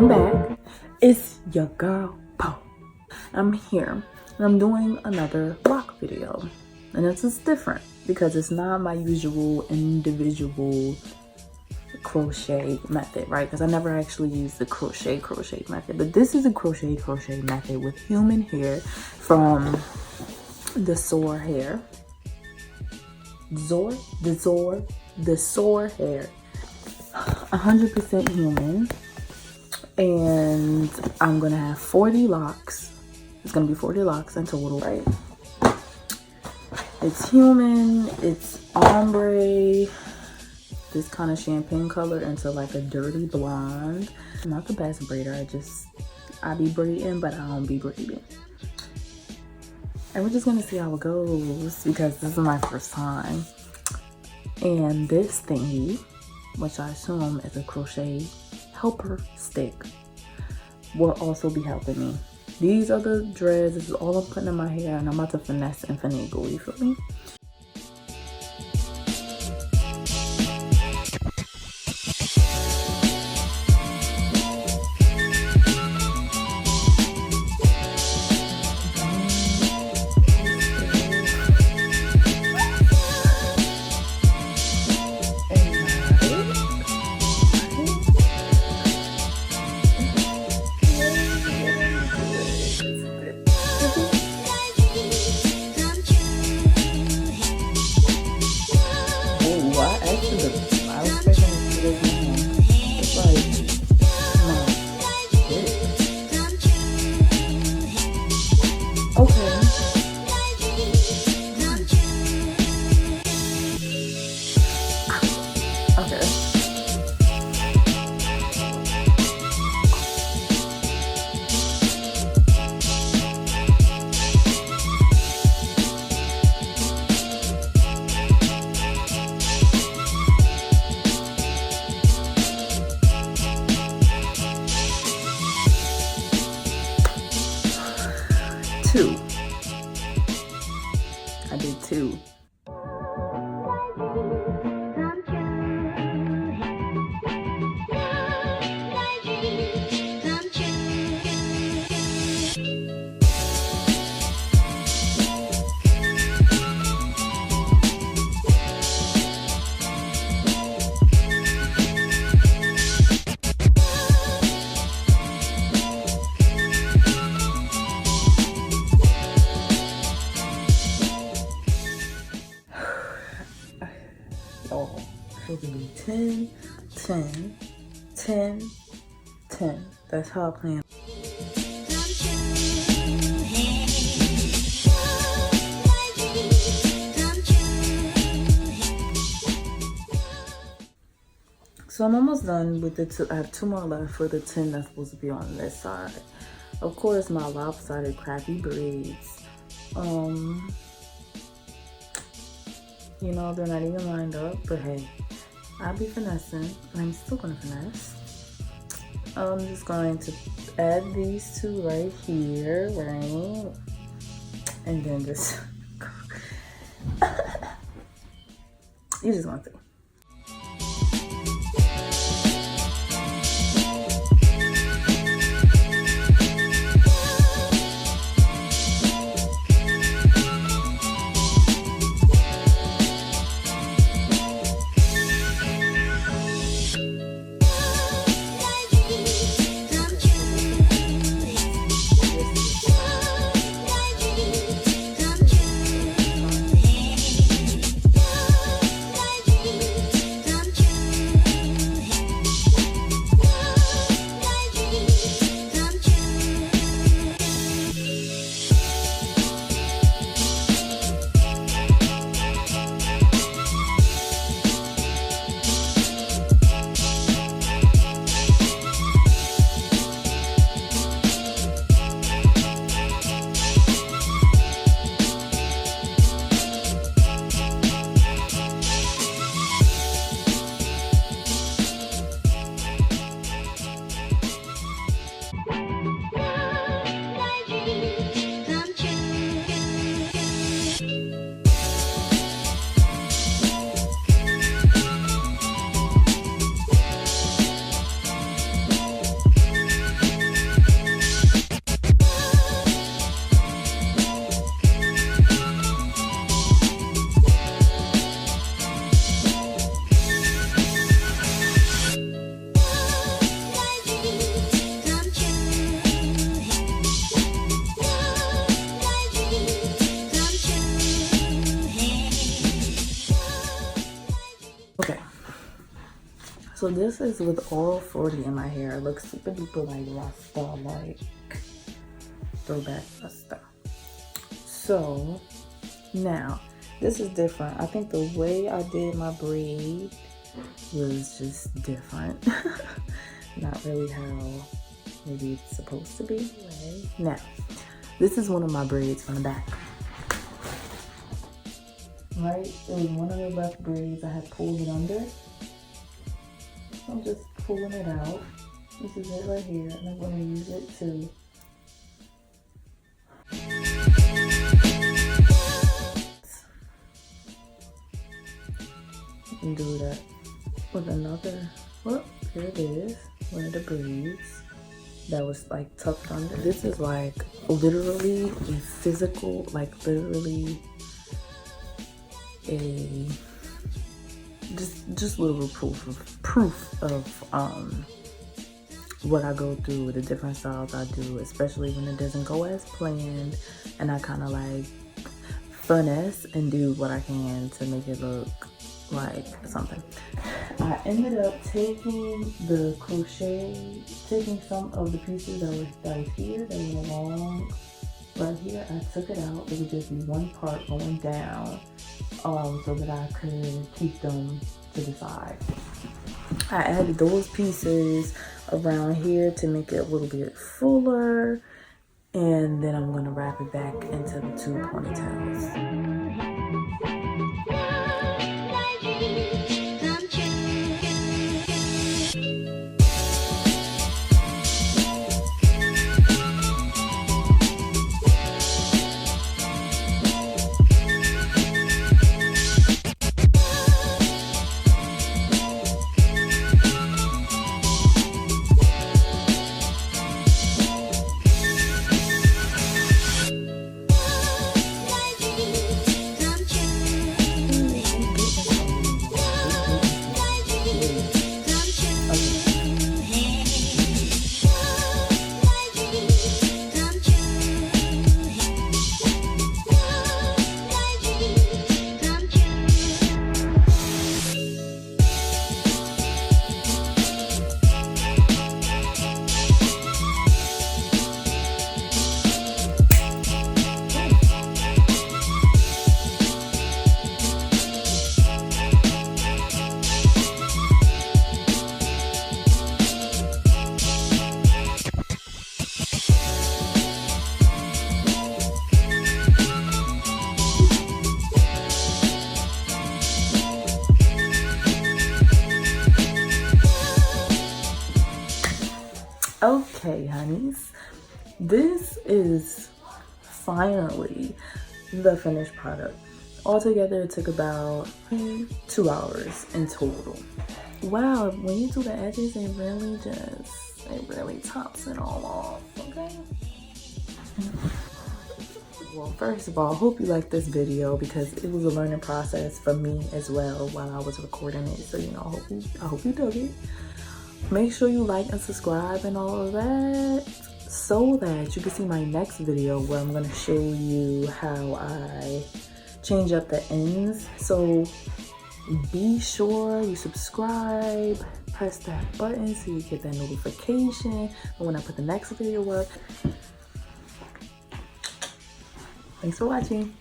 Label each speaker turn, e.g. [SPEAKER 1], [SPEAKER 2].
[SPEAKER 1] I'm back. It's your girl Po. I'm here and I'm doing another lock video, and this is different because it's not my usual individual crochet method, right? Because I never actually used the crochet method, but this is a crochet method with human hair from DSoar hair. DSoar hair, 100% human. And I'm gonna have 40 locks. It's gonna be 40 locks in total, right? It's human, it's ombre, this kind of champagne color into like a dirty blonde. I'm not the best braider, I be braiding, but I don't be braiding. And we're just gonna see how it goes because this is my first time. And this thingy, which I assume is a crochet helper stick, will also be helping me. These are the dreads. This is all I'm putting in my hair, and I'm about to finesse and finagle, you feel me? I did two. It can be 10, 10, 10, 10. That's how I plan. So I'm almost done with the two. I have two more left for the 10 that's supposed to be on this side. Of course, my lopsided crappy braids. You know, they're not even lined up, but hey, I'll be finessing, and I'm still gonna finesse. I'm just going to add these two right here, right? And then just, you just want to. So this is with all 40 in my hair. It looks super duper like Rasta, like throwback Rasta. So now this is different. I think the way I did my braid was just different. Not really how maybe it's supposed to be. Now, this is one of my braids from the back. Right? It was one of the left braids. I had pulled it under. I'm just pulling it out. This is it right here, and I'm going to use it to do that with another. Oh, here it is. One of the braids that was like tucked under. This is like literally a physical, like literally a just little proof of what I go through with the different styles I do, especially when it doesn't go as planned, and I kind of like finesse and do what I can to make it look like something. I ended up taking the crochet, taking some of the pieces that was here, that went along right here. I took it out. It would just be one part going down, so that I could keep them to the side. I added those pieces around here to make it a little bit fuller, and then I'm gonna wrap it back into the two ponytails. Okay, honeys, this is finally the finished product. Altogether, it took about 2 hours in total. Wow, when you do the edges, it really tops it all off, okay? Well, first of all, I hope you liked this video because it was a learning process for me as well while I was recording it. So, you know, I hope you dug it. Make sure you like and subscribe and all of that so that you can see my next video where I'm going to show you how I change up the ends. So be sure you subscribe, press that button so you get that notification when I put the next video up. Thanks for watching.